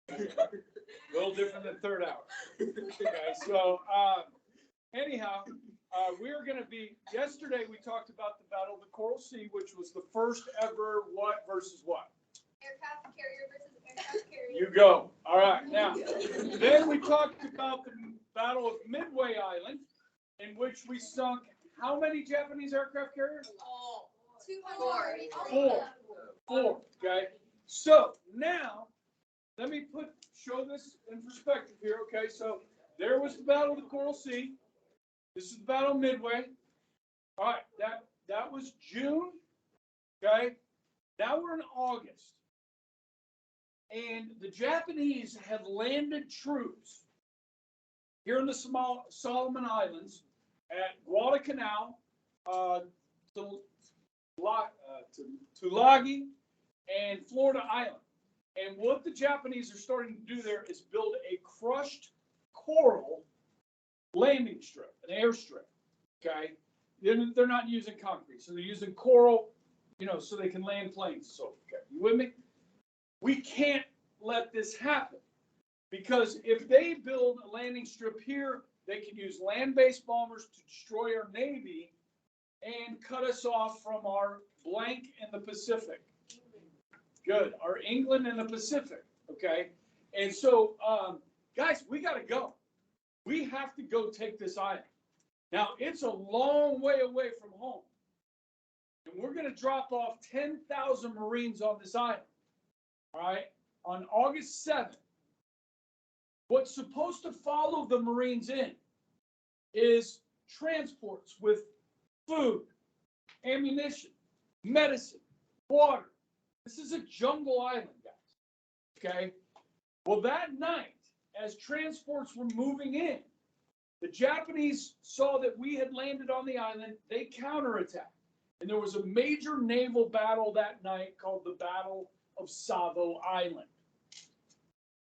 A little different than third hour. Okay, so anyhow, we're going to be, yesterday we talked about the Battle of the Coral Sea, which was the first ever what versus what? Aircraft carrier versus aircraft carrier. You go. All right. Now, then we talked about the Battle of Midway Island, in which we sunk how many Japanese aircraft carriers? 200. Four. Okay. So now, let me show this in perspective here. Okay. So there was the Battle of the Coral Sea. This is the Battle of Midway. All right. That was June. Okay. Now we're in August. And the Japanese had landed troops here in the Solomon Islands at Guadalcanal, Tulagi, and Florida Island. And what the Japanese are starting to do there is build a crushed coral landing strip, an airstrip. Okay, they're not using concrete, so they're using coral, so they can land planes. So, okay, you with me? We can't let this happen because if they build a landing strip here, they can use land-based bombers to destroy our Navy and cut us off from our blank in the Pacific. Good. Our England in the Pacific. Okay. And so, guys, we got to go. We have to go take this island. Now, it's a long way away from home. And we're going to drop off 10,000 Marines on this island. All right. On August 7th. What's supposed to follow the Marines in is transports with food, ammunition, medicine, water. This is a jungle island, guys. Okay. Well, that night, as transports were moving in, the Japanese saw that we had landed on the island. They counterattacked. And there was a major naval battle that night called the Battle of Savo Island,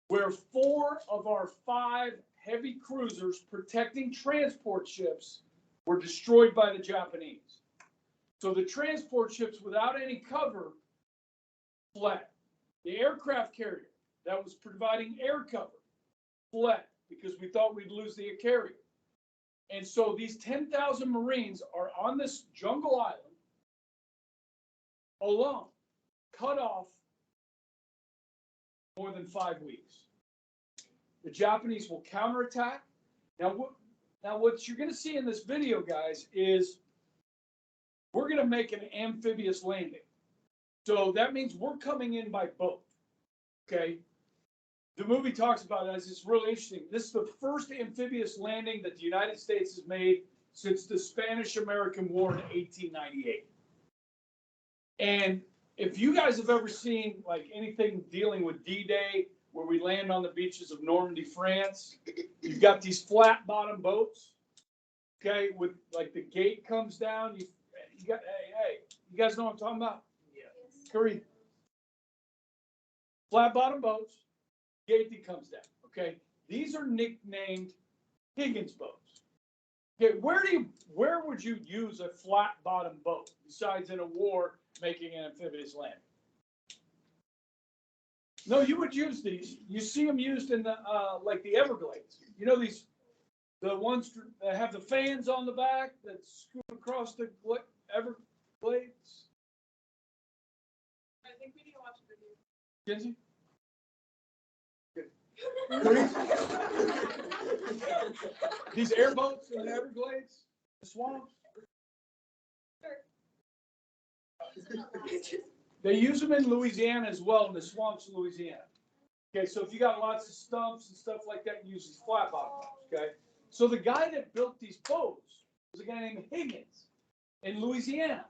where 4 of our 5 heavy cruisers protecting transport ships were destroyed by the Japanese. So the transport ships, without any cover, fled. The aircraft carrier that was providing air cover fled because we thought we'd lose the carrier. And so these 10,000 Marines are on this jungle island alone, cut off more than 5 weeks. The Japanese will counterattack. Now what you're going to see in this video, guys, is we're going to make an amphibious landing. So that means we're coming in by boat. Okay. The movie talks about it as it's really interesting. This is the first amphibious landing that the United States has made since the Spanish-American War in 1898. And if you guys have ever seen like anything dealing with D-Day, where we land on the beaches of Normandy, France, you've got these flat bottom boats, okay, with like the gate comes down. You guys know what I'm talking about? Yes. Curry. Flat bottom boats, gate that comes down. Okay, these are nicknamed Higgins boats. Okay, where would you use a flat bottom boat besides in a war making an amphibious landing? No, you would use these. You see them used in the like the Everglades. You know these, the ones that have the fans on the back that scoop across the Everglades. I think we need to watch a video. Kenzie? These airboats in the Everglades, the swamps. They use them in Louisiana as well, in the swamps in Louisiana. Okay, so if you got lots of stumps and stuff like that, you use these flat bottom boats. Okay, so the guy that built these boats was a guy named Higgins in Louisiana.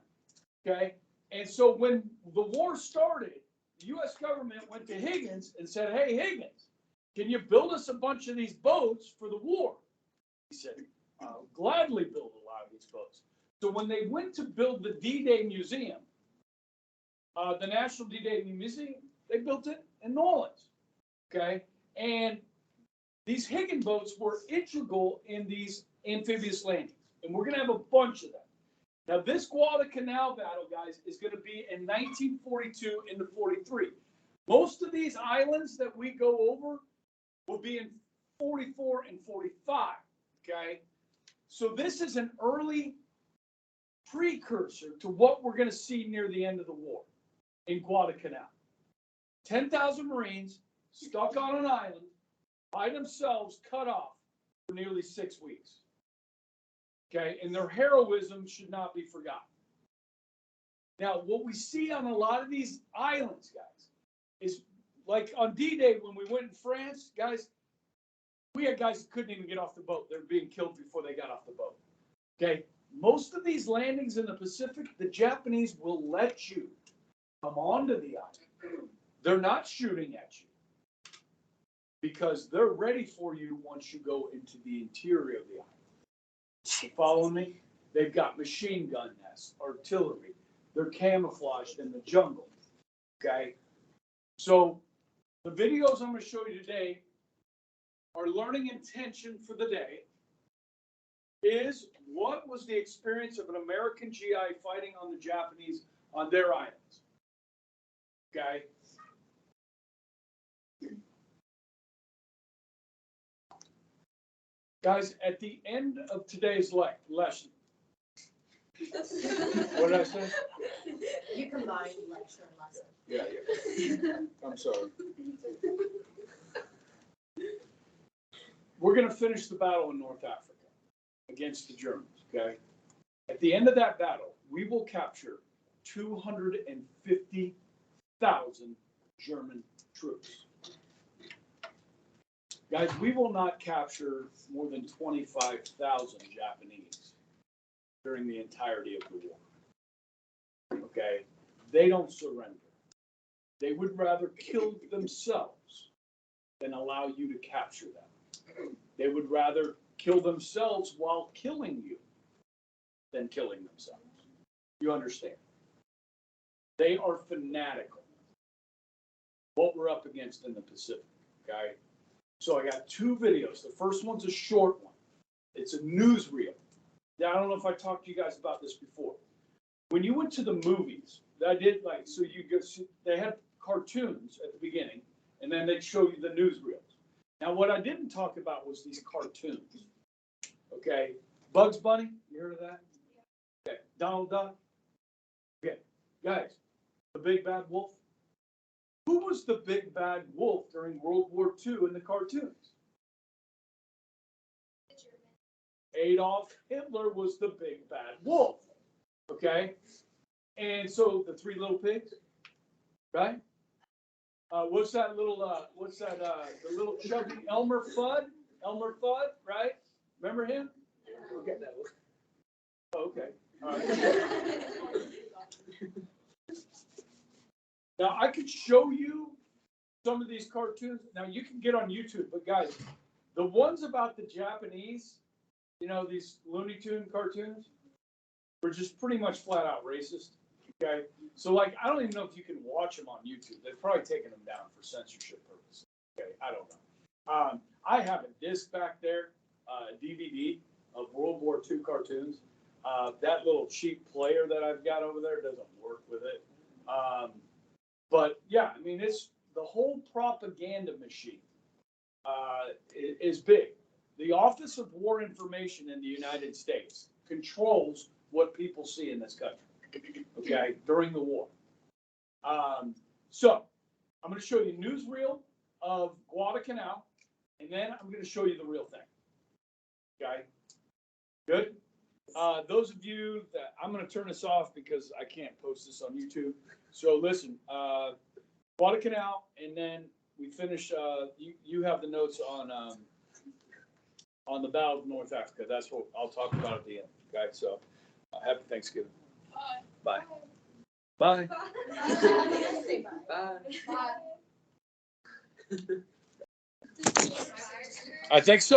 Okay, and so when the war started, the U.S. government went to Higgins and said, "Hey, Higgins, can you build us a bunch of these boats for the war?" He said, "I'll gladly build a lot of these boats." So when they went to build the D-Day Museum, the National D-Day Museum, they built it in New Orleans. Okay, and these Higgins boats were integral in these amphibious landings, and we're going to have a bunch of them. Now, this Guadalcanal battle, guys, is going to be in 1942 into 43. Most most of these islands that we go over will be in 44 and 45, okay? So this is an early precursor to what we're going to see near the end of the war in Guadalcanal. 10,000 Marines stuck on an island by themselves, cut off for nearly 6 weeks. Okay, and their heroism should not be forgotten. Now, what we see on a lot of these islands, guys, is like on D-Day when we went in France, guys, we had guys that couldn't even get off the boat. They were being killed before they got off the boat. Okay, most of these landings in the Pacific, the Japanese will let you come onto the island. They're not shooting at you because they're ready for you once you go into the interior of the island. You following me? They've got machine gun nests, artillery. They're camouflaged in the jungle. Okay? So the videos I'm going to show you today are learning intention for the day is what was the experience of an American GI fighting on the Japanese on their islands? Okay? Guys, at the end of today's lesson, what did I say? You combined lecture and lesson. Yeah. I'm sorry. We're going to finish the battle in North Africa against the Germans, okay? At the end of that battle, we will capture 250,000 German troops. Guys, we will not capture more than 25,000 Japanese during the entirety of the war. Okay? They don't surrender. They would rather kill themselves than allow you to capture them. They would rather kill themselves while killing you than killing themselves. You understand? They are fanatical. What we're up against in the Pacific, okay? So I got 2 videos. The first one's a short one. It's a newsreel. Now, I don't know if I talked to you guys about this before. When you went to the movies, so you go, they had cartoons at the beginning, and then they'd show you the newsreels. Now, what I didn't talk about was these cartoons. Okay, Bugs Bunny, you heard of that? Okay, Donald Duck. Okay, guys, the Big Bad Wolf. Who was the big bad wolf during World War II in the cartoons? Adolf Hitler was the big bad wolf. Okay? And so the 3 little pigs, right? What's that little, the little chubby Elmer Fudd? Elmer Fudd, right? Remember him? Okay. Oh, okay. All right. Now, I could show you some of these cartoons. Now, you can get on YouTube, but guys, the ones about the Japanese, you know, these Looney Tune cartoons, were just pretty much flat out racist. Okay? So, like, I don't even know if you can watch them on YouTube. They've probably taken them down for censorship purposes. Okay? I don't know. I have a disc back there, DVD of World War II cartoons. That little cheap player that I've got over there doesn't work with it. But yeah, I mean, it's the whole propaganda machine is big. The Office of War Information in the United States controls what people see in this country, okay, during the war. So I'm going to show you a newsreel of Guadalcanal, and then I'm going to show you the real thing. Okay, good. Those of you that I'm going to turn this off because I can't post this on YouTube. So listen, Guadalcanal, and then we finish. You have the notes on the Battle of North Africa. That's what I'll talk about at the end. Okay, so happy Thanksgiving. Bye. Bye. Bye. Bye. Bye. I think so.